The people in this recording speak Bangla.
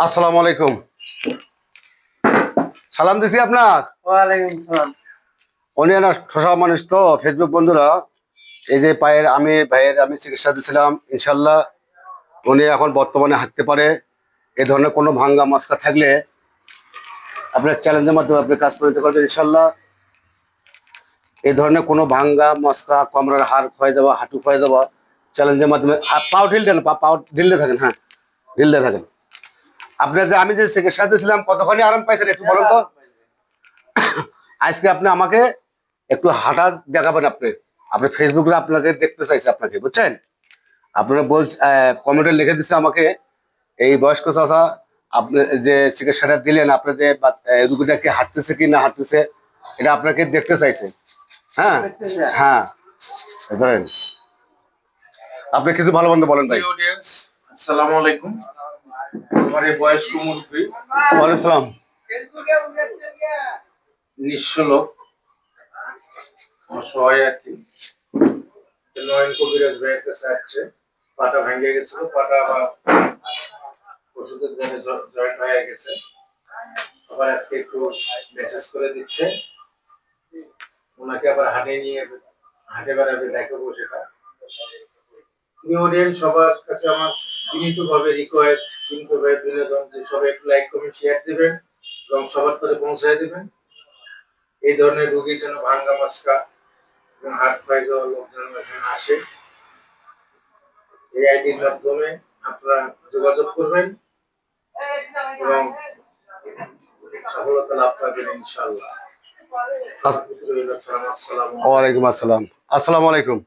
আসসালামু আলাইকুম। সালাম দিছি আপনার। ওয়ালাইকুম সালাম। উনি না শোষা মানুষ তো, ফেসবুক বন্ধুরা। এই যে পায়ের আমি চিকিৎসা দিয়েছিলাম, ইনশাল্লাহ উনি এখন বর্তমানে হাঁটতে পারে। এই ধরনের কোনো ভাঙ্গা মস্কা থাকলে আপনার চ্যালেঞ্জের মাধ্যমে আপনি কাজ করে নিতে পারবেন ইনশাল্লাহ। এই ধরনের কোনো ভাঙ্গা মস্কা, কমরার হাড় ক্ষয়ে যাওয়া, হাঁটু ক্ষয়ে যাওয়া, চ্যালেঞ্জের মাধ্যমে পাও ঢিল দেন, পাও ঢিলতে থাকেন, হ্যাঁ ঢিলতে থাকেন। আপনার যে আমি যে চিকিৎসা দিয়েছিলাম কতখানি আরাম পাইছেন একটু বলুন তো। আজকে আপনি আমাকে একটু হাঁটা দেখাবেন। আপনি আপনি ফেসবুকে আপনাকে দেখতে চাইছে, আপনাকে বুঝছেন। আপনারা কমেন্টে লিখে দিচ্ছে আমাকে, এই বয়স্ক চাচা আপনি যে চিকিৎসাটা দিলেন, আপনার যে রুগীটা কি হাঁটতেছে কি না হাঁটতেছে, এটা আপনাকে দেখতে চাইছে। হ্যাঁ হ্যাঁ, ধরেন আপনি কিছু ভালো মন্দ বলেন ভাই। আসসালামু আলাইকুম। আমার এই বয়স্ক মুরব্বী ওয়ালাইকুম সালাম। নিঃস্ব লোক, অসহায় আর কি। নয়ন কবিরাজ ভাইয়ের কাছে আসছে। পাটা ভেঙে গেছিল, পাটা আবার ওষুধের জন্য জয়েন্ট হয়ে গেছে। আবার আজকে একটু মেসেজ করে দিচ্ছে, ওনাকে আবার হাটে বেড়াবে, দেখাবো সেটা। অডিয়েন্স সবার কাছে আমার বিনীতভাবে রিকোয়েস্ট, বিনীতভাবে বিনোদন যে সবাই একটু লাইক কমেন্ট শেয়ার দিবেন এবং সবার তরে পৌঁছায় দিবেন। এই ধরনের রোগীর জন্য ভাঙ্গা মাস্কা এবং হাত পায়ে যাওয়া লোকজন এখানে আসে। এই আইডির মাধ্যমে আপনারা যোগাযোগ করবেন এবং সফলতা লাভ করবেন ইনশাআল্লাহ। ওয়ালাইকুম আসসালাম। আসসালামু আলাইকুম।